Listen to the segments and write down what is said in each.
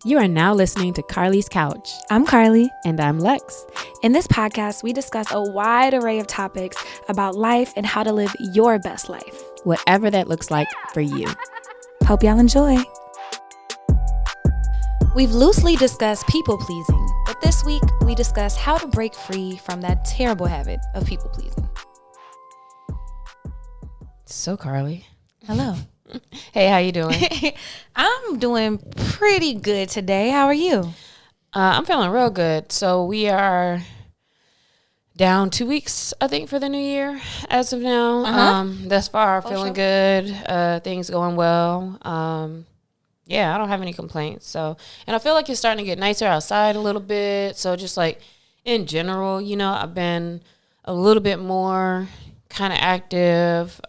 You are now listening to Carly's Couch. I'm Carly. And I'm Lex. In this podcast, we discuss a wide array of topics about life and how to live your best life. Whatever that looks like for you. Hope y'all enjoy. We've loosely discussed people-pleasing, but this week we discuss how to break free from that terrible habit of people-pleasing. So, Carly. Hello. Hey, how you doing? I'm doing pretty good today. How are you? I'm feeling real good. So we are down 2 weeks, I think, for the new year as of now. Thus far, feeling good. Things going well. Yeah, I don't have any complaints. So, and I feel like it's starting to get nicer outside a little bit. So just like in general, you know, I've been a little bit more kind of active.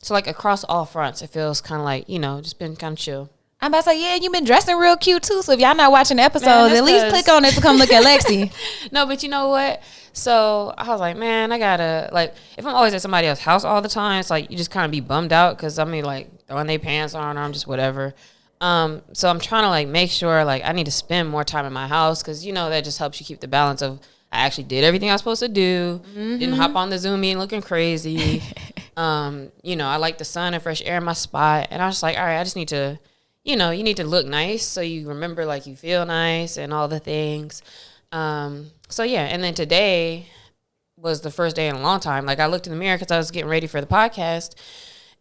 So like across all fronts, it feels kind of like, you know, just been kind of chill. I'm about to say, yeah, you've been dressing real cute too. So if y'all not watching the episodes, at least click on it to come look at Lexi. No, but you know what? So I was like, man, I gotta, like, if I'm always at somebody else's house all the time, it's like you just kind of be bummed out because I mean, like, throwing their pants on or I'm just whatever. So I'm trying to like make sure like I need to spend more time in my house because, you know, that just helps you keep the balance of I actually did everything I was supposed to do. Didn't hop on the Zoom meeting looking crazy. You know, I like the sun and fresh air in my spot. And I was just like, all right, I just need to, you know, you need to look nice so you remember like you feel nice and all the things. So yeah, and then today was the first day in a long time. Like I looked in the mirror because I was getting ready for the podcast.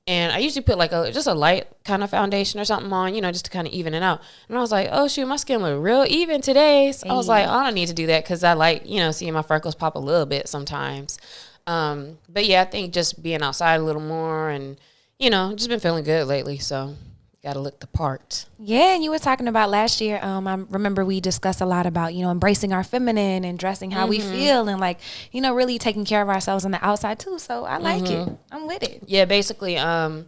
And I usually put like just a light kind of foundation or something on, you know, just to kind of even it out. And I was like, oh, shoot, my skin look real even today. So I was like, I don't need to do that because I like, you know, seeing my freckles pop a little bit sometimes. But yeah, I think just being outside a little more and, you know, just been feeling good lately. So got to look the part. Yeah, and you were talking about last year. I remember we discussed a lot about, you know, embracing our feminine and dressing how we feel and like, you know, really taking care of ourselves on the outside too. So I like it. I'm with it. Yeah, basically, I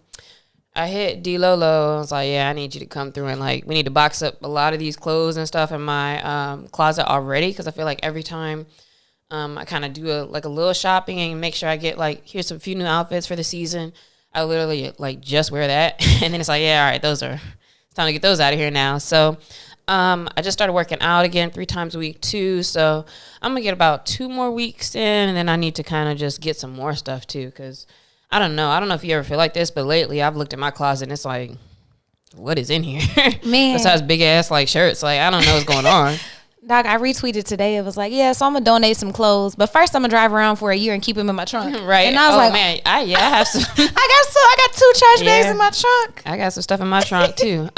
hit D Lolo. I was like, yeah, I need you to come through and like we need to box up a lot of these clothes and stuff in my closet already because I feel like every time I kind of do a little shopping and make sure I get like here's a few new outfits for the season. I literally like just wear that and then it's like, yeah, all right, it's time to get those out of here now. So I just started working out again 3 times a week too. So I'm gonna get about 2 more weeks in and then I need to kind of just get some more stuff too. Cause I don't know if you ever feel like this, but lately I've looked at my closet and it's like, what is in here? Man. Besides big ass like shirts. Like, I don't know what's going on. Dog, I retweeted today. It was like, yeah, so I'm going to donate some clothes. But first, I'm going to drive around for a year and keep them in my trunk. Right. And I was like, man, I have some. I got 2 trash bags in my trunk. I got some stuff in my trunk, too.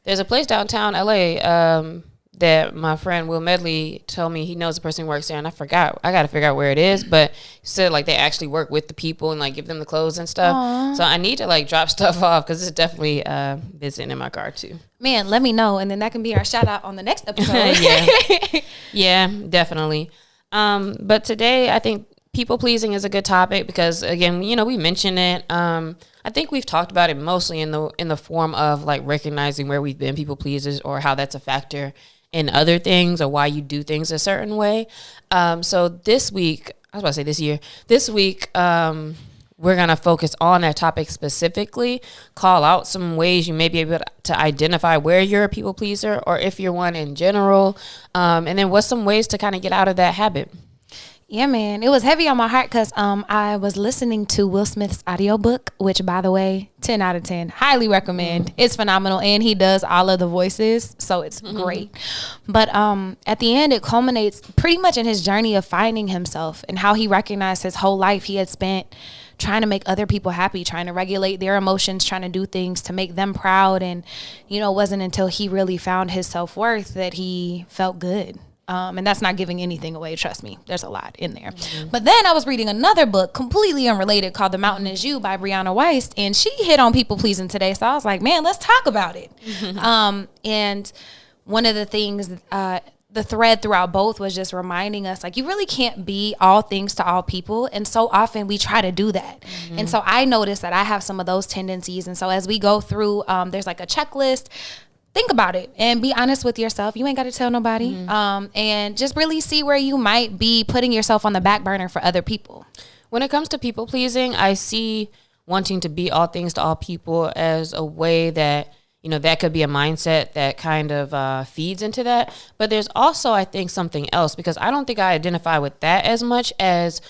There's a place downtown L.A. That my friend Will Medley told me he knows the person who works there. And I forgot. I got to figure out where it is. But he said, like, they actually work with the people and, like, give them the clothes and stuff. Aww. So I need to, like, drop stuff off because it's definitely been sitting in my car, too. Man, let me know, and then that can be our shout out on the next episode. Yeah, definitely. But today, I think people pleasing is a good topic because, again, you know, we mentioned it. I think we've talked about it mostly in the form of like recognizing where we've been people pleasers or how that's a factor in other things or why you do things a certain way. So this week, I was about to say this year. This week, we're going to focus on that topic specifically, call out some ways you may be able to identify where you're a people pleaser or if you're one in general. And then what's some ways to kind of get out of that habit? Yeah, man. It was heavy on my heart because I was listening to Will Smith's audiobook, which, by the way, 10 out of 10. Highly recommend. It's phenomenal. And he does all of the voices, so it's great. But at the end, it culminates pretty much in his journey of finding himself and how he recognized his whole life he had spent trying to make other people happy, trying to regulate their emotions, trying to do things to make them proud. And, you know, it wasn't until he really found his self-worth that he felt good. And that's not giving anything away. Trust me, there's a lot in there. But then I was reading another book completely unrelated called The Mountain Is You by Brianna Weiss. And she hit on people pleasing today. So I was like, man, let's talk about it. And one of the things, the thread throughout both was just reminding us, like, you really can't be all things to all people. And so often we try to do that. And so I noticed that I have some of those tendencies. And so as we go through, there's like a checklist. Think about it and be honest with yourself. You ain't got to tell nobody. And just really see where you might be putting yourself on the back burner for other people. When it comes to people pleasing, I see wanting to be all things to all people as a way that, that could be a mindset that kind of feeds into that. But there's also, I think, something else, because I don't think I identify with that as much as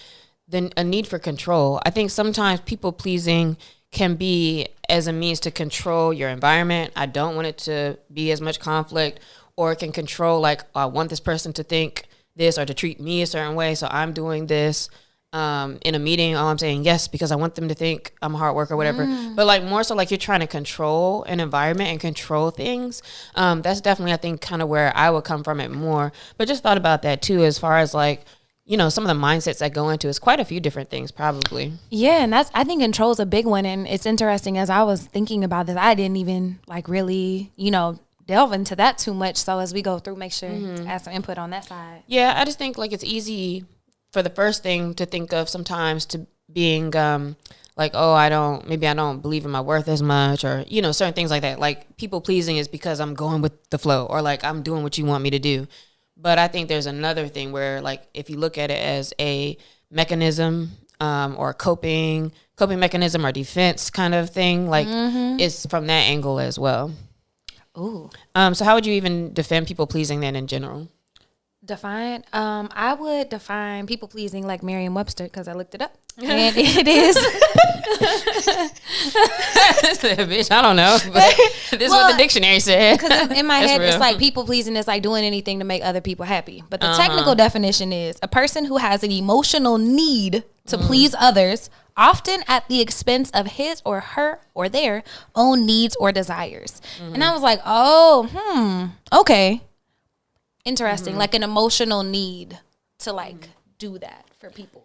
a need for control. I think sometimes people pleasing can be as a means to control your environment. I don't want it to be as much conflict, or it can control, like, I want this person to think this or to treat me a certain way, so I'm doing this. In a meeting, all I'm saying yes because I want them to think I'm a hard worker or whatever. But like more so like you're trying to control an environment and control things. That's definitely, I think, kind of where I would come from it more. But just thought about that too, as far as like, some of the mindsets that go into it's quite a few different things probably. Yeah, and I think control is a big one. And it's interesting, as I was thinking about this, I didn't even like really, delve into that too much. So as we go through, make sure to add some input on that side. Yeah, I just think like it's easy for the first thing to think of sometimes to being like, oh, I don't believe in my worth as much, or, certain things like that. Like people pleasing is because I'm going with the flow, or like I'm doing what you want me to do. But I think there's another thing where, like, if you look at it as a mechanism or a coping mechanism or defense kind of thing, like it's from that angle as well. Ooh. So how would you even defend people pleasing then in general? Define. I would define people pleasing like Merriam-Webster, because I looked it up, and it is. Bitch, I don't know, but this is what the dictionary said. Because in my head, real. it's like people pleasing is like doing anything to make other people happy. But the technical definition is a person who has an emotional need to please others, often at the expense of his or her or their own needs or desires. And I was like, okay. Interesting. Like an emotional need to like do that for people.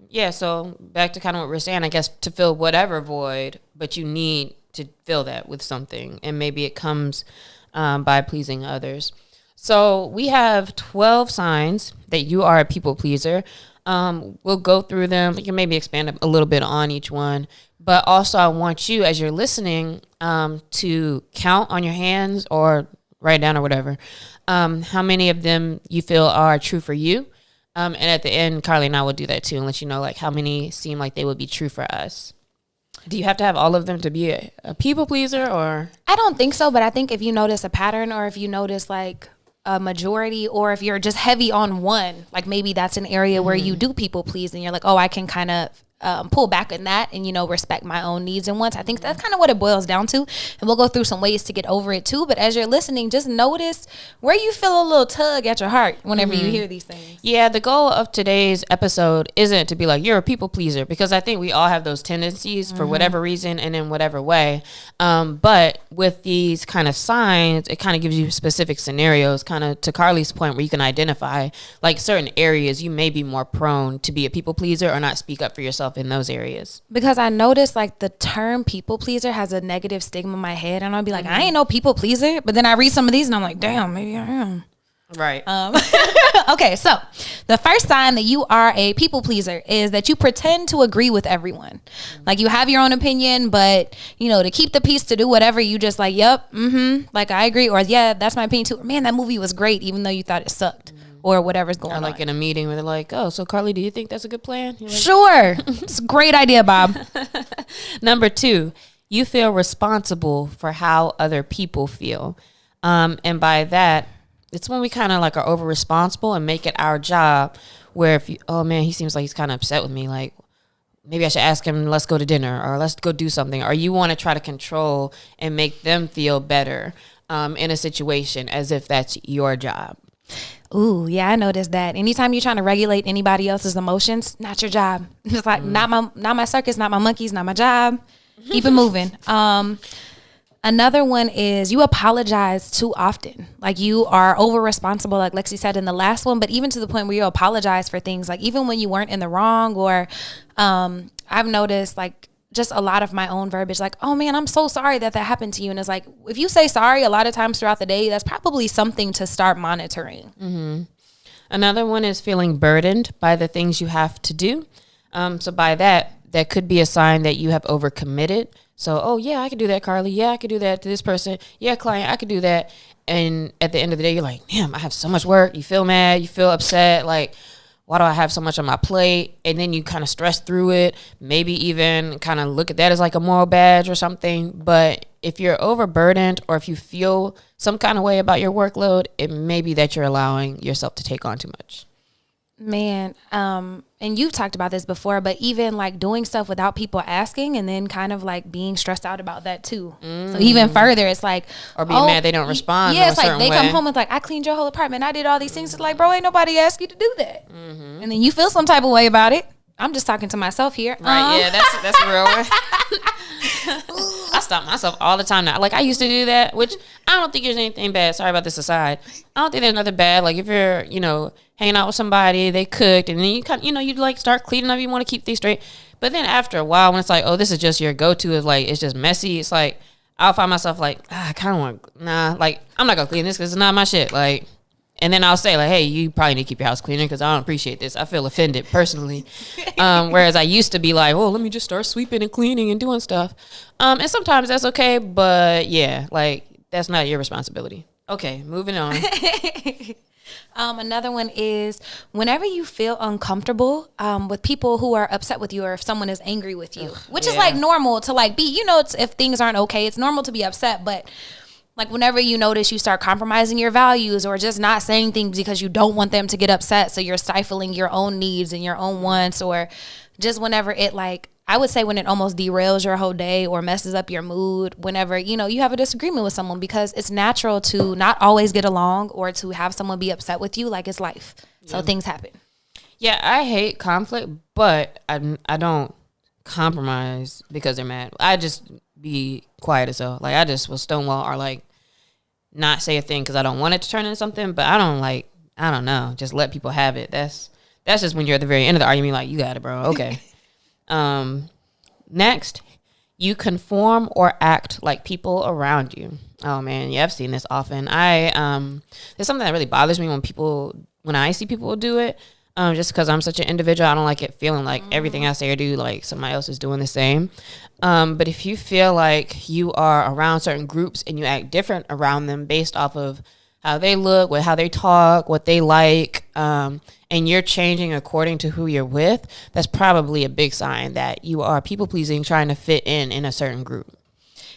Yeah, so back to kind of what we're saying, I guess, to fill whatever void, but you need to fill that with something, and maybe it comes by pleasing others. So we have 12 signs that you are a people pleaser. We'll go through them. We can maybe expand a little bit on each one, but also I want you, as you're listening, to count on your hands or write down or whatever, how many of them you feel are true for you. And at the end, Carly and I will do that too and let you know like how many seem like they would be true for us. Do you have to have all of them to be a people pleaser, or? I don't think so, but I think if you notice a pattern, or if you notice like a majority, or if you're just heavy on one, like maybe that's an area where you do people please and you're like, oh, I can kind of pull back in that and, respect my own needs and wants. I think that's kind of what it boils down to. And we'll go through some ways to get over it too. But as you're listening, just notice where you feel a little tug at your heart whenever you hear these things. Yeah, the goal of today's episode isn't to be like, you're a people pleaser, because I think we all have those tendencies for whatever reason and in whatever way. But with these kind of signs, it kind of gives you specific scenarios, kind of to Carly's point, where you can identify like certain areas you may be more prone to be a people pleaser or not speak up for yourself in those areas. Because I noticed like the term people pleaser has a negative stigma in my head, and I'll be like, I ain't no people pleaser, but then I read some of these and I'm like, damn, maybe I am. Right. Okay, so the first sign that you are a people pleaser is that you pretend to agree with everyone. Like you have your own opinion, but to keep the peace, to do whatever, you just like, yep, like I agree, or yeah, that's my opinion too. Or, man, that movie was great, even though you thought it sucked. Or whatever's going on. Like in a meeting where they're like, oh, so Carly, do you think that's a good plan? You're like, sure. It's a great idea, Bob. Number 2, you feel responsible for how other people feel. And by that, it's when we kind of like are over responsible and make it our job, where if you, oh man, he seems like he's kind of upset with me. Like maybe I should ask him, let's go to dinner, or let's go do something. Or you want to try to control and make them feel better in a situation as if that's your job. Ooh, yeah, I noticed that. Anytime you're trying to regulate anybody else's emotions, not your job. It's like not my circus, not my monkeys, not my job. Keep it moving. Another one is you apologize too often. Like you are over responsible, like Lexi said in the last one, but even to the point where you apologize for things, like even when you weren't in the wrong, or I've noticed like just a lot of my own verbiage, like, oh man, I'm so sorry that happened to you. And it's like, if you say sorry a lot of times throughout the day, that's probably something to start monitoring. Another one is feeling burdened by the things you have to do. So by that could be a sign that you have overcommitted. So, oh yeah, I could do that, Carly. Yeah, I could do that to this person. Yeah, client, I could do that. And at the end of the day, you're like, damn, I have so much work. You feel mad, you feel upset, like, why do I have so much on my plate? And then you kind of stress through it, maybe even kind of look at that as like a moral badge or something. But if you're overburdened or if you feel some kind of way about your workload, it may be that you're allowing yourself to take on too much. Man, and you've talked about this before, but even like doing stuff without people asking and then kind of like being stressed out about that too. So even further, it's like, or being mad they don't respond. Yeah, it's like they come home with like, I cleaned your whole apartment, I did all these things. It's like, bro, ain't nobody asked you to do that. And then you feel some type of way about it. I'm just talking to myself here. Right, yeah, that's a real one. I stop myself all the time now. Like, I used to do that, which I don't think there's anything bad. Sorry about this aside. I don't think there's nothing bad. Like, if you're, hanging out with somebody, they cooked, and then you kind of, you like start cleaning up, you want to keep things straight. But then after a while, when it's like, oh, this is just your go-to, is like, it's just messy. It's like, I'll find myself like, I kind of want, like, I'm not going to clean this because it's not my shit. Like, and then I'll say like, hey, you probably need to keep your house cleaner because I don't appreciate this. I feel offended personally. Whereas I used to be like, oh, let me just start sweeping and cleaning and doing stuff. And sometimes that's okay. But yeah, like that's not your responsibility. Okay, moving on. Another one is whenever you feel uncomfortable with people who are upset with you or if someone is angry with you, which is like normal to like be, if things aren't okay, it's normal to be upset. But like whenever you notice you start compromising your values or just not saying things because you don't want them to get upset, so you're stifling your own needs and your own wants, or just whenever it like, I would say when it almost derails your whole day or messes up your mood, whenever, you have a disagreement with someone, because it's natural to not always get along or to have someone be upset with you. Like, it's life. So things happen. Yeah, I hate conflict, but I don't compromise because they're mad. I just be quiet as hell. Like, I just will stonewall or like not say a thing because I don't want it to turn into something, but I don't know, just let people have it. That's just when you're at the very end of the argument, like, you got it, bro. Okay. Next, you conform or act like people around you. Oh man, yeah, I've seen this often. There's something that really bothers me when I see people do it. Just because I'm such an individual, I don't like it feeling like everything I say or do, like somebody else is doing the same. But if you feel like you are around certain groups and you act different around them based off of how they look, how they talk, what they like, and you're changing according to who you're with, that's probably a big sign that you are people pleasing, trying to fit in a certain group.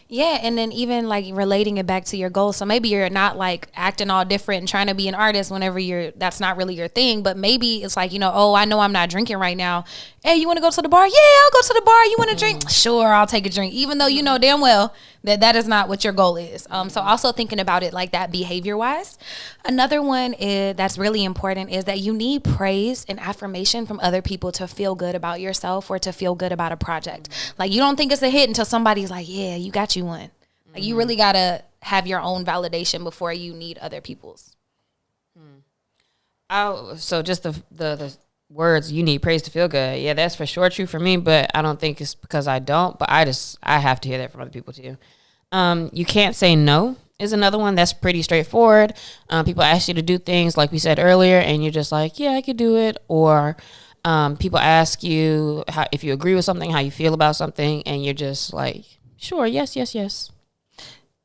Yeah, and then even like relating it back to your goals. So maybe you're not like acting all different and trying to be an artist whenever that's not really your thing. But maybe it's like, oh, I know I'm not drinking right now. Hey, you want to go to the bar? Yeah, I'll go to the bar. You want to drink? Sure, I'll take a drink. Even though you know damn well that is not what your goal is. So also thinking about it like that behavior wise. Another one that's really important is that you need praise and affirmation from other people to feel good about yourself or to feel good about a project. Like, you don't think it's a hit until somebody's like, yeah, you got you one. Like, you really got to have your own validation before you need other people's. So just the words, you need praise to feel good. Yeah, that's for sure true for me, but I don't think it's because I don't, but I have to hear that from other people too. You can't say no is another one that's pretty straightforward. People ask you to do things like we said earlier, and you're just like, yeah, I could do it. Or people ask you if you agree with something, how you feel about something, and you're just like, sure, yes.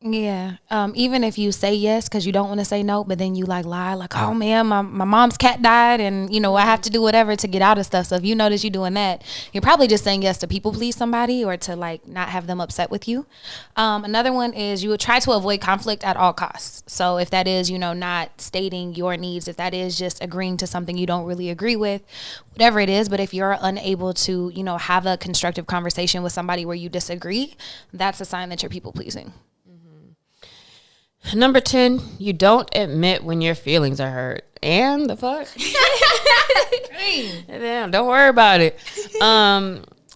Yeah. Even if you say yes because you don't want to say no, but then you like lie, like, oh man, my mom's cat died and I have to do whatever to get out of stuff. So if you notice you doing that, you're probably just saying yes to people please somebody or to like not have them upset with you. Another one is you would try to avoid conflict at all costs. So if that is, not stating your needs, if that is just agreeing to something you don't really agree with, whatever it is, but if you're unable to, have a constructive conversation with somebody where you disagree, that's a sign that you're people pleasing. Number 10, you don't admit when your feelings are hurt. And the fuck? Damn, don't worry about it.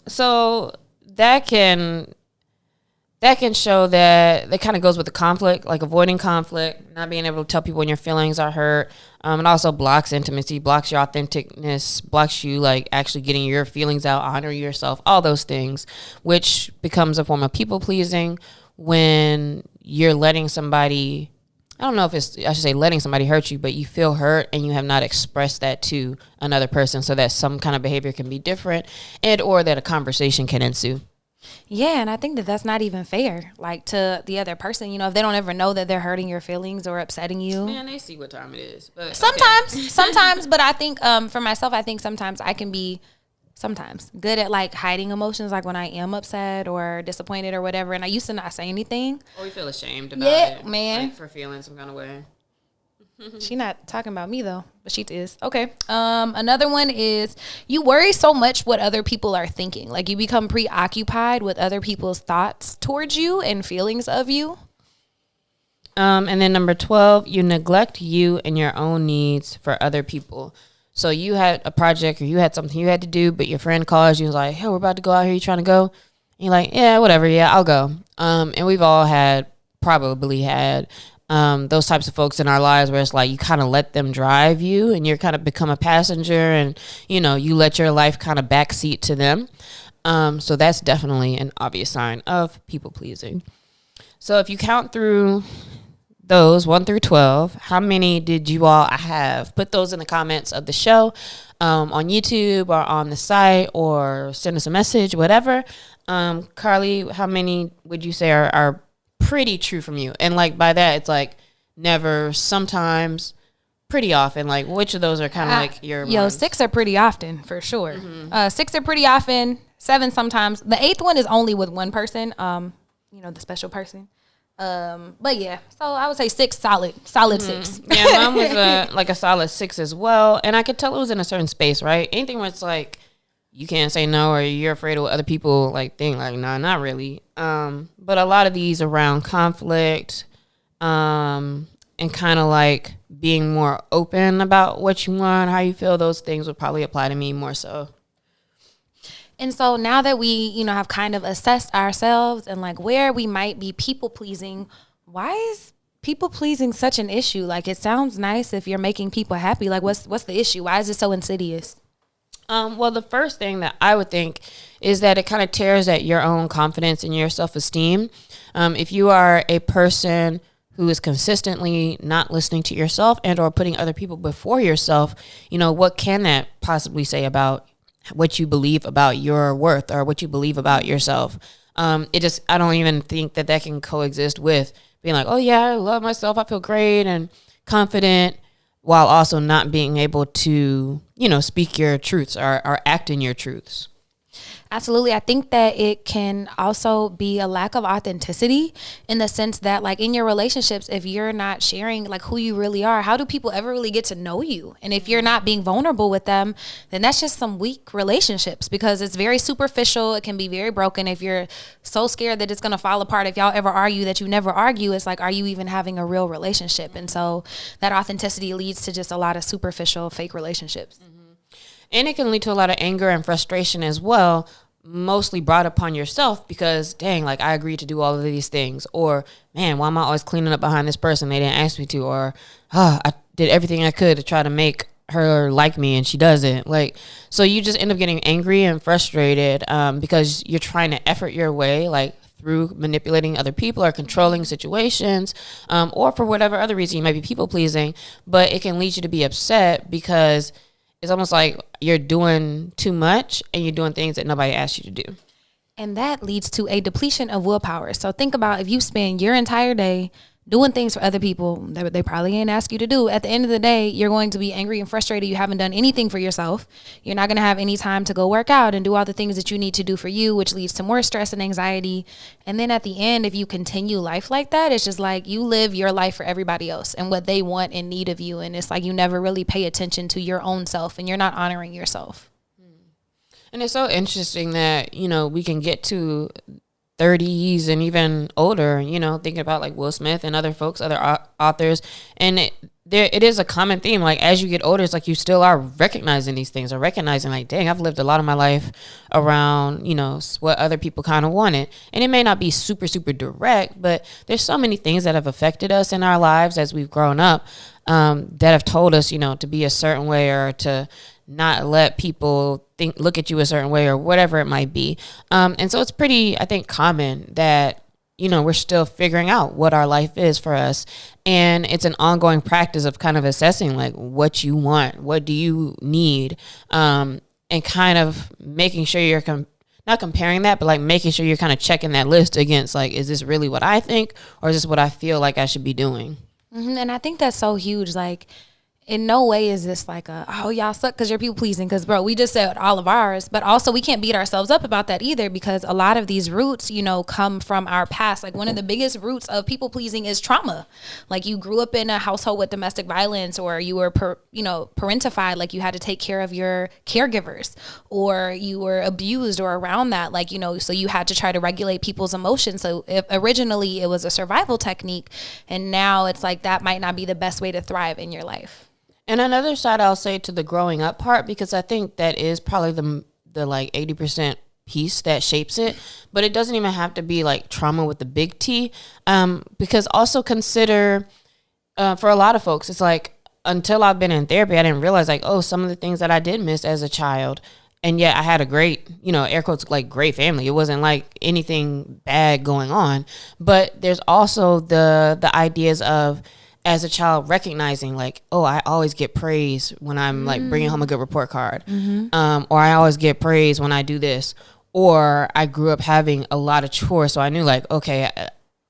So that can show that kind of goes with the conflict, like avoiding conflict, not being able to tell people when your feelings are hurt. It also blocks intimacy, blocks your authenticness, blocks you like actually getting your feelings out, honoring yourself, all those things, which becomes a form of people pleasing when you're letting somebody, I don't know if I should say letting somebody hurt you, but you feel hurt and you have not expressed that to another person so that some kind of behavior can be different and or that a conversation can ensue. Yeah, and I think that's not even fair, like to the other person, if they don't ever know that they're hurting your feelings or upsetting you. Man, they see what time it is. But sometimes, but I think for myself, I think sometimes I can be Sometimes good at like hiding emotions, like when I am upset or disappointed or whatever. And I used to not say anything. Or we feel ashamed about it. Man. Like for feeling some kind of way. She not talking about me though, but she is. Okay. Another one is you worry so much what other people are thinking. Like you become preoccupied with other people's thoughts towards you and feelings of you. And then number 12, you neglect you and your own needs for other people. So you had a project or you had something you had to do, but your friend calls you, was like, hey, we're about to go out here. You trying to go? And you're like, yeah, whatever. Yeah, I'll go. And we've all probably had those types of folks in our lives where it's like you kind of let them drive you and you're kind of become a passenger and, you know, you let your life kind of backseat to them. So that's definitely an obvious sign of people pleasing. So if you count through those 1 through 12, how many did you all have? Put those in the comments of the show on YouTube or on the site, or send us a message, whatever. Carly, how many would you say are pretty true from you? And like by that, it's like never, sometimes, pretty often. Like which of those are kind of like your ones? 6 are pretty often for sure. Mm-hmm. 6 are pretty often. 7 sometimes. The 8th one is only with one person. You know, the special person. But yeah, so I would say 6 solid mm-hmm. 6. Yeah, mine was like a solid 6 as well. And I could tell it was in a certain space, right? Anything where it's like you can't say no or you're afraid of what other people like think, like, nah, not really. But a lot of these around conflict, and kind of like being more open about what you want, how you feel, those things would probably apply to me more so. And so now that we, you know, have kind of assessed ourselves and like where we might be people pleasing, why is people pleasing such an issue? Like it sounds nice if you're making people happy. Like what's the issue? Why is it so insidious? Well, the first thing that I would think is that it kind of tears at your own confidence and your self-esteem. If you are a person who is consistently not listening to yourself and or putting other people before yourself, you know, what can that possibly say about what you believe about your worth or what you believe about yourself? I don't even think that can coexist with being like, oh yeah, I love myself, I feel great and confident, while also not being able to, you know, speak your truths or act in your truths. Absolutely. I think that it can also be a lack of authenticity in the sense that like in your relationships, if you're not sharing like who you really are, how do people ever really get to know you? And if you're not being vulnerable with them, then that's just some weak relationships because it's very superficial. It can be very broken. If you're so scared that it's going to fall apart, if y'all ever argue that you never argue, it's like, are you even having a real relationship? And so that authenticity leads to just a lot of superficial fake relationships. Mm-hmm. And it can lead to a lot of anger and frustration as well, mostly brought upon yourself because, dang, like I agreed to do all of these things. Or, man, why am I always cleaning up behind this person? They didn't ask me to. Or, I did everything I could to try to make her like me and she doesn't. Like, so you just end up getting angry and frustrated because you're trying to effort your way, like through manipulating other people or controlling situations, or for whatever other reason you might be people pleasing. But it can lead you to be upset because it's almost like you're doing too much and you're doing things that nobody asked you to do. And that leads to a depletion of willpower. So think about if you spend your entire day doing things for other people that they probably ain't ask you to do. At the end of the day, you're going to be angry and frustrated. You haven't done anything for yourself. You're not going to have any time to go work out and do all the things that you need to do for you, which leads to more stress and anxiety. And then at the end, if you continue life like that, it's just like you live your life for everybody else and what they want and need of you. And it's like you never really pay attention to your own self and you're not honoring yourself. And it's so interesting that, you know, we can get to 30s and even older, you know, thinking about like Will Smith and other folks, other authors. And it is a common theme. Like as you get older, it's like you still are recognizing these things or recognizing like, dang, I've lived a lot of my life around, you know, what other people kind of wanted. And it may not be super, super direct, but there's so many things that have affected us in our lives as we've grown up that have told us, you know, to be a certain way or to not let people look at you a certain way or whatever it might be. And so it's pretty, I think, common that, you know, we're still figuring out what our life is for us. And it's an ongoing practice of kind of assessing like what you want, what do you need, and kind of making sure you're not comparing that, but like making sure you're kind of checking that list against like, is this really what I think or is this what I feel like I should be doing? Mm-hmm. And I think that's so huge. Like, in no way is this like oh, y'all suck because you're people pleasing, because bro, we just said all of ours. But also we can't beat ourselves up about that either, because a lot of these roots, you know, come from our past. Like one of the biggest roots of people pleasing is trauma. Like you grew up in a household with domestic violence, or you were parentified, like you had to take care of your caregivers, or you were abused or around that, like, you know, so you had to try to regulate people's emotions. So if originally it was a survival technique, and now it's like that might not be the best way to thrive in your life. And another side I'll say to the growing up part, because I think that is probably the like 80% piece that shapes it, but it doesn't even have to be like trauma with the big T. Because also consider, for a lot of folks, it's like, until I've been in therapy, I didn't realize like, oh, some of the things that I did miss as a child. And yet I had a great, you know, air quotes, like great family. It wasn't like anything bad going on. But there's also the ideas of, as a child, recognizing like, oh, I always get praise when I'm like bringing home a good report card. Or I always get praise when I do this. Or I grew up having a lot of chores. So I knew like, okay,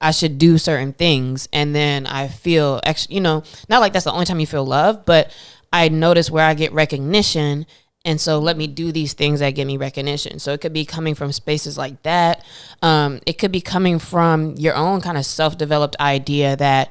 I should do certain things. And then I feel, you know, not like that's the only time you feel love, but I notice where I get recognition. And so let me do these things that give me recognition. So it could be coming from spaces like that. It could be coming from your own kind of self-developed idea that,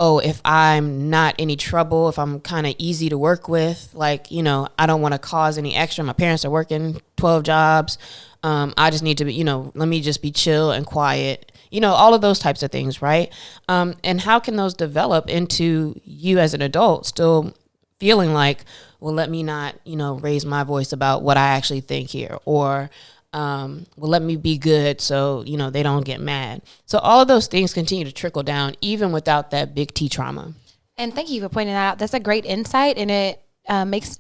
oh, if I'm not any trouble, if I'm kind of easy to work with, like, you know, I don't want to cause any extra. My parents are working 12 jobs. I just need to be, you know, let me just be chill and quiet, you know, all of those types of things, right? And how can those develop into you as an adult still feeling like, well, let me not, you know, raise my voice about what I actually think here, or well, let me be good so, you know, they don't get mad. So all of those things continue to trickle down even without that big T trauma. And thank you for pointing that out. That's a great insight, and it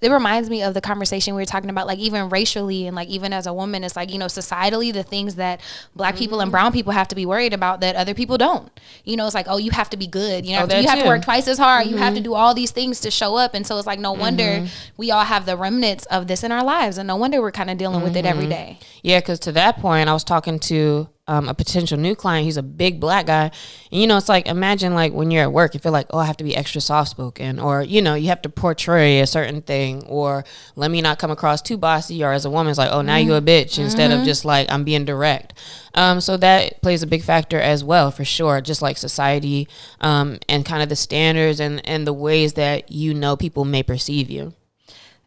reminds me of the conversation we were talking about, like even racially and like even as a woman, it's like, you know, societally, the things that Black people and brown people have to be worried about that other people don't. You know, it's like, oh, you have to be good. You know, you have to work twice as hard. You have to do all these things to show up. And so it's like, no wonder we all have the remnants of this in our lives, and no wonder we're kind of dealing with it every day. Yeah, because to that point, I was talking to a potential new client. He's a big Black guy. And, you know, it's like, imagine like when you're at work, you feel like, oh, I have to be extra soft spoken, or, you know, you have to portray a certain thing, or let me not come across too bossy, or as a woman, it's like, oh, now you a bitch, instead of just like, I'm being direct. So that plays a big factor as well, for sure. Just like society, and kind of the standards and the ways that, you know, people may perceive you.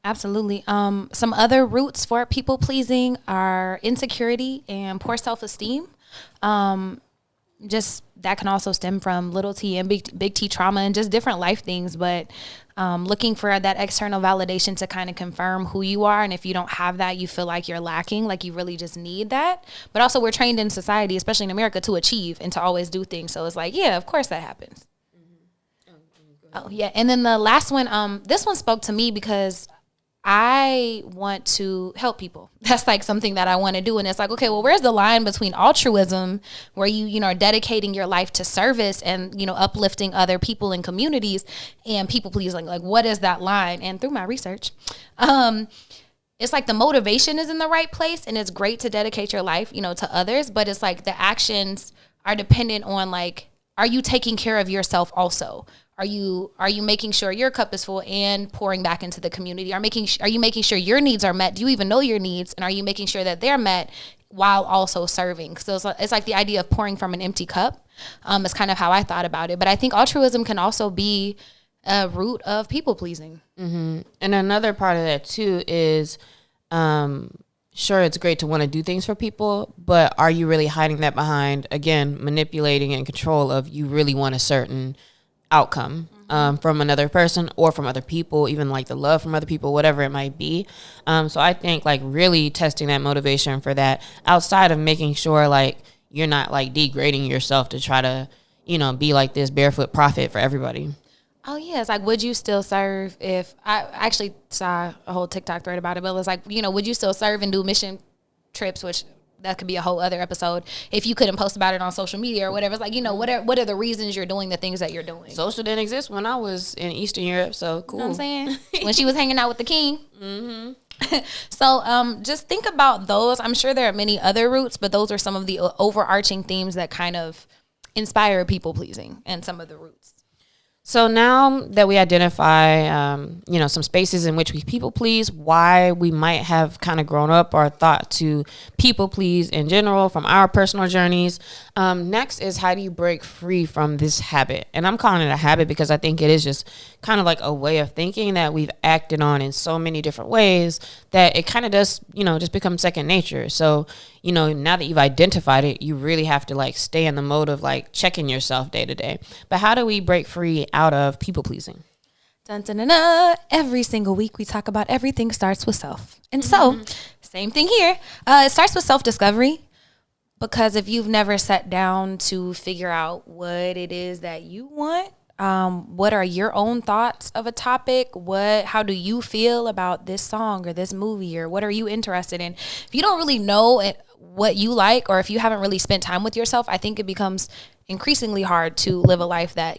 Absolutely. Some other roots for people pleasing are insecurity and poor self-esteem. Just that can also stem from little T and big T trauma and just different life things. But looking for that external validation to kind of confirm who you are. And if you don't have that, you feel like you're lacking, like you really just need that. But also we're trained in society, especially in America, to achieve and to always do things. So it's like, yeah, of course that happens. Oh, yeah. And then the last one, this one spoke to me because I want to help people. That's like something that I want to do. And it's like, okay, well, where's the line between altruism, where you know, are dedicating your life to service and, you know, uplifting other people and communities, and people pleasing? Like, what is that line? And through my research, it's like the motivation is in the right place, and it's great to dedicate your life, you know, to others. But it's like the actions are dependent on, like, are you taking care of yourself also? Are you making sure your cup is full and pouring back into the community? Are you making sure your needs are met? Do you even know your needs? And are you making sure that they're met while also serving? So it's like the idea of pouring from an empty cup. Is kind of how I thought about it. But I think altruism can also be a root of people pleasing. Mm-hmm. And another part of that too is, sure, it's great to want to do things for people, but are you really hiding that behind, again, manipulating and control of, you really want a certain outcome from another person or from other people, even like the love from other people, whatever it might be. So I think like really testing that motivation for that, outside of making sure like you're not like degrading yourself to try to, you know, be like this barefoot prophet for everybody. Oh yeah, it's like, would you still serve if I actually saw a whole TikTok thread about it, but it was like, you know, would you still serve and do mission trips, which that could be a whole other episode, if you couldn't post about it on social media or whatever? It's like, you know, what are the reasons you're doing the things that you're doing? Social didn't exist when I was in Eastern Europe, so cool. You know what I'm saying? When she was hanging out with the king. Mm-hmm. So just think about those. I'm sure there are many other roots, but those are some of the overarching themes that kind of inspire people pleasing and some of the roots. So now that we identify, some spaces in which we people please, why we might have kind of grown up or thought to people please in general from our personal journeys. Next is, how do you break free from this habit? And I'm calling it a habit because I think it is just kind of like a way of thinking that we've acted on in so many different ways that it kind of does, just become second nature. So, now that you've identified it, you really have to like stay in the mode of like checking yourself day to day. But how do we break free out of people pleasing? Dun, dun, dun, dun. Every single week we talk about everything starts with self. And so, same thing here. It starts with self-discovery, because if you've never sat down to figure out what it is that you want, what are your own thoughts of a topic? How do you feel about this song or this movie, or what are you interested in? If you don't really know what you like, or if you haven't really spent time with yourself, I think it becomes increasingly hard to live a life that,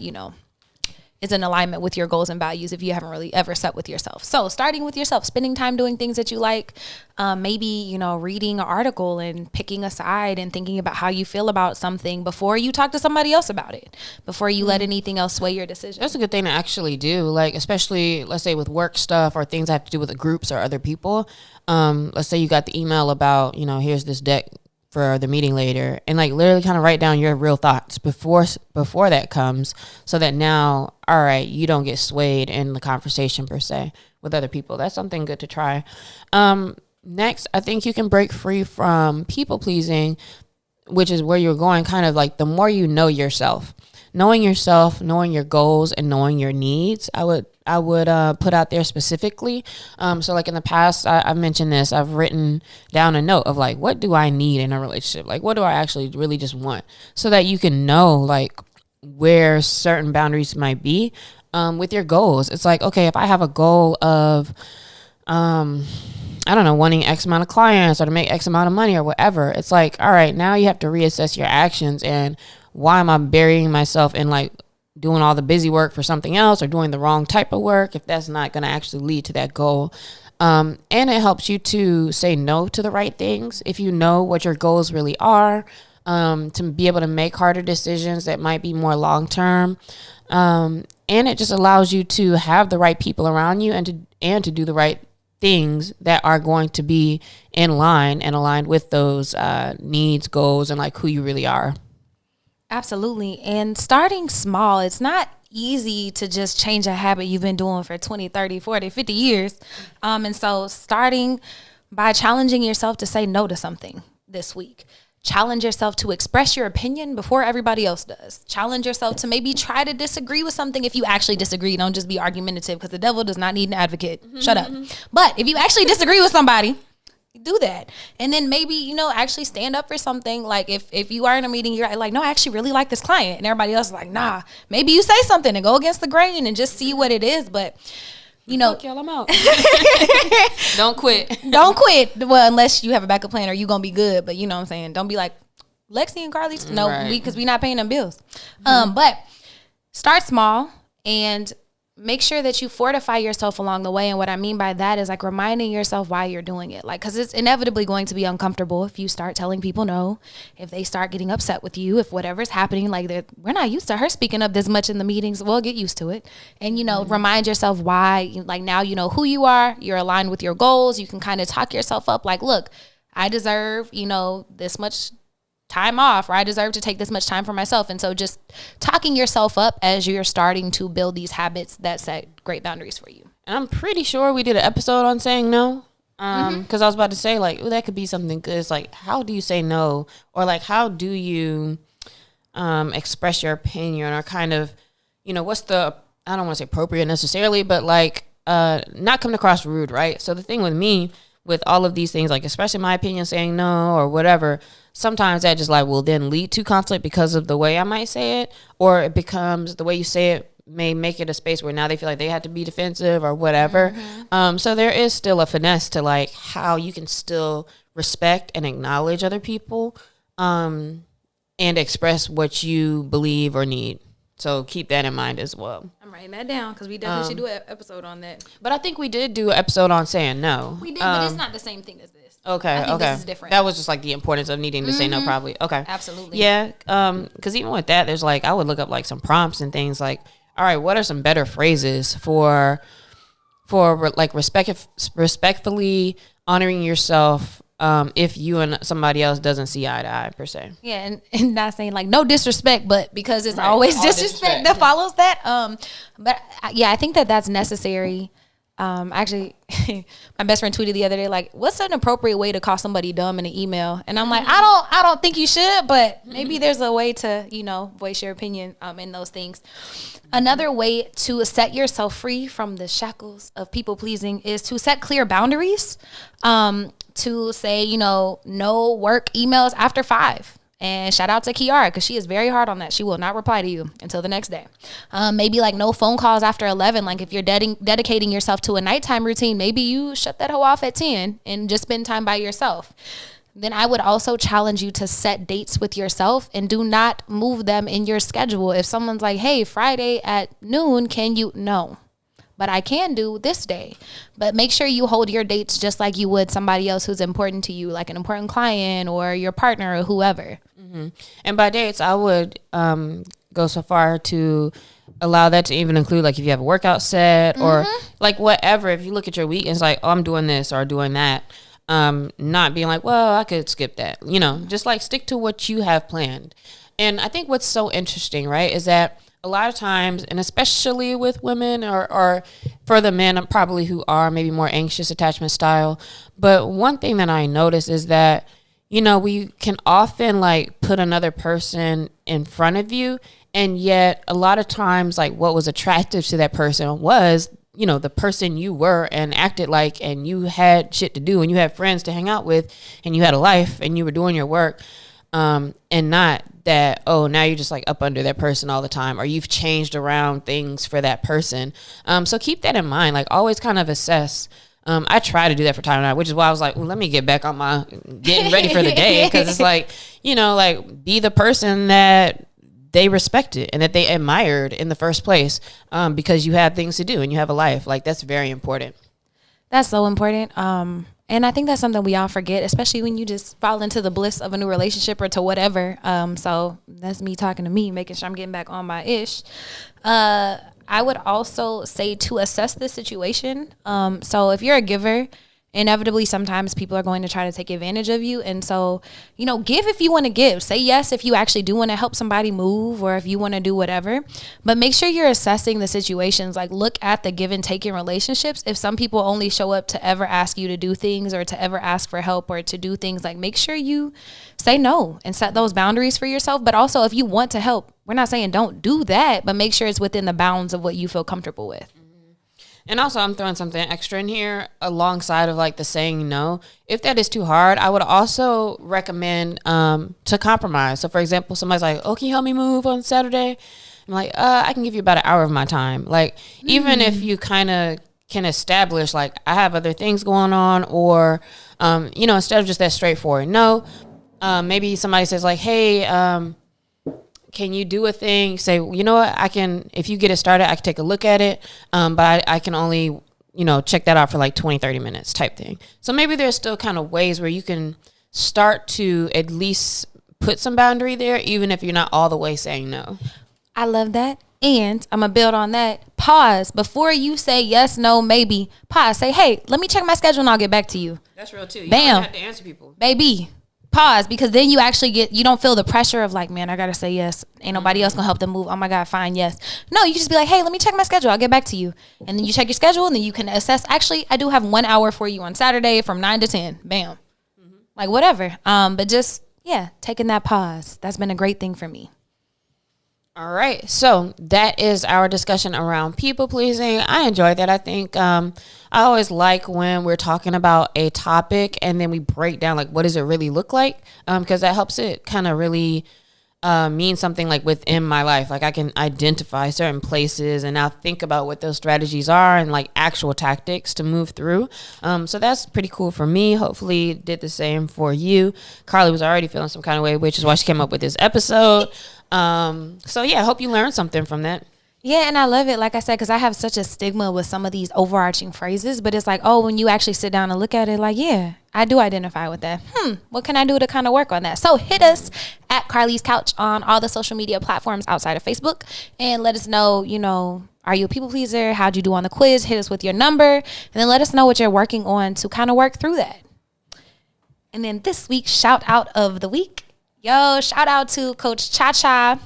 is in alignment with your goals and values if you haven't really ever sat with yourself. So starting with yourself, spending time doing things that you like, maybe, reading an article and picking a side and thinking about how you feel about something before you talk to somebody else about it, before you let anything else sway your decision. That's a good thing to actually do. Like, especially, let's say with work stuff or things that have to do with the groups or other people. Let's say you got the email about, here's this deck for the meeting later, and like literally kind of write down your real thoughts before that comes, so that now, all right, you don't get swayed in the conversation per se with other people. That's something good to try. Next, I think you can break free from people pleasing, which is where you're going, kind of like the more you know yourself, knowing your goals, and knowing your needs. I would put out there specifically. So like in the past, I've mentioned this, I've written down a note of like, what do I need in a relationship? Like, what do I actually really just want? So that you can know like where certain boundaries might be with your goals. It's like, okay, if I have a goal of, wanting X amount of clients or to make X amount of money or whatever, it's like, all right, now you have to reassess your actions, and why am I burying myself in like doing all the busy work for something else, or doing the wrong type of work if that's not going to actually lead to that goal. And it helps you to say no to the right things if you know what your goals really are, to be able to make harder decisions that might be more long term. And it just allows you to have the right people around you and to do the right things that are going to be in line and aligned with those needs, goals, and like who you really are. Absolutely. And starting small, it's not easy to just change a habit you've been doing for 20, 30, 40, 50 years. And so starting by challenging yourself to say no to something this week. Challenge yourself to express your opinion before everybody else does. Challenge yourself to maybe try to disagree with something if you actually disagree. Don't just be argumentative, because the devil does not need an advocate. Shut up. But if you actually disagree with somebody, do that. And then maybe, actually stand up for something. Like if you are in a meeting, you're like, no, I actually really like this client, and everybody else is like, nah. Maybe you say something and go against the grain and just see what it is. But fuck y'all, I'm out. Don't quit. Don't quit. Well, unless you have a backup plan or you gonna be good. But you know what I'm saying? Don't be like Lexi and Carly. No, right. Because we're not paying them bills. But start small and make sure that you fortify yourself along the way. And what I mean by that is like reminding yourself why you're doing it. Like, because it's inevitably going to be uncomfortable if you start telling people no, if they start getting upset with you, if whatever's happening, like we're not used to her speaking up this much in the meetings. Well, get used to it. And, remind yourself why, like now you know who you are, you're aligned with your goals. You can kind of talk yourself up like, look, I deserve, this much time off, or I deserve to take this much time for myself. And so just talking yourself up as you're starting to build these habits that set great boundaries for you. And I'm pretty sure we did an episode on saying no. Because I was about to say like, that could be something good. It's like, how do you say no? Or like, how do you express your opinion, or kind of, what's the, I don't want to say appropriate necessarily, but like not coming across rude, right? So the thing with me, with all of these things, like especially my opinion, saying no or whatever, sometimes that just like will then lead to conflict because of the way I might say it, or it becomes the way you say it may make it a space where now they feel like they have to be defensive or whatever. So there is still a finesse to like how you can still respect and acknowledge other people and express what you believe or need. So keep that in mind as well. I'm writing that down because we definitely should do an episode on that. But I think we did do an episode on saying no. We did, but it's not the same thing as this. Okay, I think this is different. That was just like the importance of needing to say no, probably. Okay. Absolutely. Yeah, because even with that, there's like, I would look up like some prompts and things like, all right, what are some better phrases for like respectfully honoring yourself if you and somebody else doesn't see eye to eye per se. Yeah, and not saying like no disrespect, but because it's Right, always all disrespect that follows that. But yeah, I think that that's necessary. Actually, my best friend tweeted the other day, like, what's an appropriate way to call somebody dumb in an email? And I'm like, I don't think you should, but maybe there's a way to, voice your opinion in those things. Another way to set yourself free from the shackles of people pleasing is to set clear boundaries. To say, no work emails after 5. And shout out to Kiara, because she is very hard on that. She will not reply to you until the next day. Maybe like no phone calls after 11. Like if you're dedicating yourself to a nighttime routine, maybe you shut that hoe off at 10 and just spend time by yourself. Then I would also challenge you to set dates with yourself and do not move them in your schedule. If someone's like, hey, Friday at noon, can you? No. But I can do this day. But make sure you hold your dates just like you would somebody else who's important to you, like an important client or your partner or whoever. Mm-hmm. And by dates, I would go so far to allow that to even include, like, if you have a workout set or like whatever. If you look at your week, it's like, oh, I'm doing this or doing that. Not being like, well, I could skip that. Just like stick to what you have planned. And I think what's so interesting, right, is that a lot of times, and especially with women or for the men probably who are maybe more anxious attachment style, but one thing that I notice is that, we can often like put another person in front of you, and yet a lot of times like what was attractive to that person was, the person you were and acted like, and you had shit to do and you had friends to hang out with and you had a life and you were doing your work. And not that, oh, now you're just like up under that person all the time, or you've changed around things for that person. So keep that in mind. Like always kind of assess. I try to do that for time now, which is why I was like, well, let me get back on my getting ready for the day. Cause it's like, like be the person that they respected and that they admired in the first place. Because you have things to do and you have a life. Like that's very important. That's so important. And I think that's something we all forget, especially when you just fall into the bliss of a new relationship or to whatever. So that's me talking to me, making sure I'm getting back on my ish. I would also say to assess the situation. So if you're a giver, inevitably sometimes people are going to try to take advantage of you. And so, give if you want to give. Say yes if you actually do want to help somebody move or if you want to do whatever. But make sure you're assessing the situations. Like look at the give and take in relationships. If some people only show up to ever ask you to do things or to ever ask for help or to do things, like make sure you say no and set those boundaries for yourself. But also if you want to help, we're not saying don't do that, but make sure it's within the bounds of what you feel comfortable with. And also I'm throwing something extra in here alongside of like the saying no. If that is too hard, I would also recommend to compromise. So for example, somebody's like, oh, can you help me move on Saturday? I'm like, I can give you about an hour of my time. Like even if you kind of can establish like I have other things going on or, instead of just that straightforward no, maybe somebody says like, hey, can you do a thing? Say, you know what? I can, if you get it started, I can take a look at it. But I can only, check that out for like 20, 30 minutes type thing. So maybe there's still kind of ways where you can start to at least put some boundary there, even if you're not all the way saying no. I love that. And I'm going to build on that. Pause. Before you say yes, no, maybe, pause. Say, hey, let me check my schedule and I'll get back to you. That's real too. You Bam. don't have to answer people. Baby. Pause, because then you actually you don't feel the pressure of like, man, I gotta say yes. Ain't nobody else gonna help them move. Oh my God, fine, yes. No, you just be like, hey, let me check my schedule. I'll get back to you. And then you check your schedule and then you can assess, actually, I do have 1 hour for you on Saturday from 9 to 10. Bam. Like whatever. But just, taking that pause. That's been a great thing for me. All right. So that is our discussion around people pleasing. I enjoyed that. I think I always like when we're talking about a topic and then we break down like what does it really look like, because that helps it kind of really mean something like within my life. Like I can identify certain places and now think about what those strategies are and like actual tactics to move through. So that's pretty cool for me. Hopefully did the same for you. Carly was already feeling some kind of way, which is why she came up with this episode. So yeah, I hope you learned something from that. Yeah, and I love it, like I said, because I have such a stigma with some of these overarching phrases, but it's like, oh, when you actually sit down and look at it, like, yeah, I do identify with that. What can I do to kind of work on that? So hit us at Carly's Couch on all the social media platforms outside of Facebook and let us know, are you a people pleaser? How'd you do on the quiz? Hit us with your number, and then let us know what you're working on to kind of work through that. And then this week's shout out of the week. Shout out to Coach Cha Cha.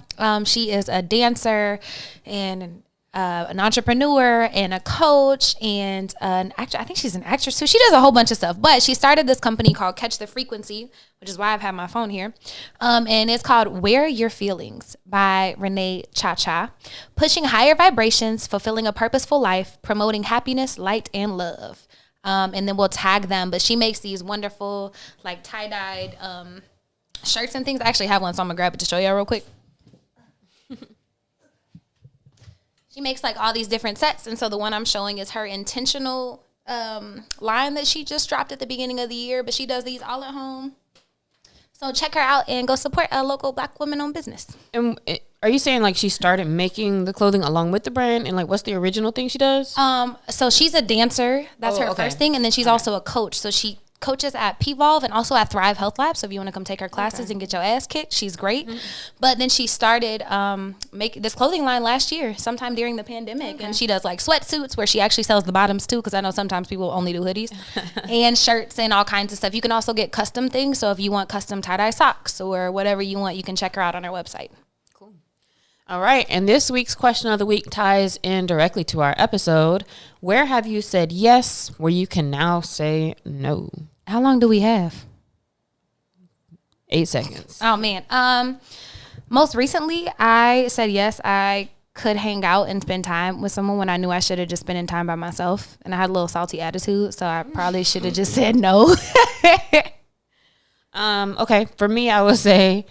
She is a dancer and an entrepreneur and a coach and an actor. I think she's an actress too. She does a whole bunch of stuff, but she started this company called Catch the Frequency, which is why I've had my phone here. And it's called Wear Your Feelings by Renee Cha Cha. Pushing higher vibrations, fulfilling a purposeful life, promoting happiness, light, and love. And then we'll tag them. But she makes these wonderful, like, tie-dyed shirts and things. I actually have one, so I'm gonna grab it to show y'all real quick. She makes like all these different sets, and so the one I'm showing is her intentional line that she just dropped at the beginning of the year, but she does these all at home. So check her out and go support a local Black woman-owned business. And are you saying like she started making the clothing along with the brand, and like what's the original thing she does? So she's a dancer. That's her first thing, and then she's also a coach. So she coaches at Pvolve and also at Thrive Health Lab. So if you want to come take her classes and get your ass kicked, she's great. But then she started making this clothing line last year, sometime during the pandemic. And she does like sweatsuits where she actually sells the bottoms too, because I know sometimes people only do hoodies and shirts and all kinds of stuff. You can also get custom things. So if you want custom tie-dye socks or whatever you want, you can check her out on her website. Cool. All right. And this week's question of the week ties in directly to our episode. Where have you said yes where you can now say no? How long do we have? 8 seconds. Oh, man. Most recently, I said yes, I could hang out and spend time with someone when I knew I should have just spent time by myself. And I had a little salty attitude, so I probably should have just said no. Okay. For me, I would say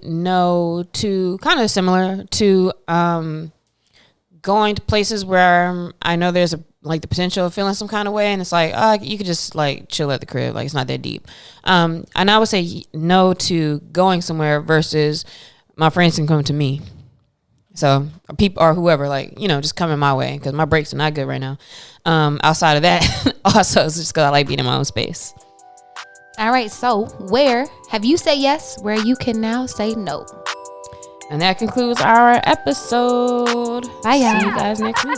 no to kind of similar to going to places where I know there's the potential of feeling some kind of way, and it's like, you could just like chill at the crib, like it's not that deep. And I would say no to going somewhere versus my friends can come to me. So people or whoever, just coming my way because my breaks are not good right now. Outside of that, also it's just because I like being in my own space. All right, so where have you said yes where you can now say no? And that concludes our episode. Bye, y'all. See you guys next week.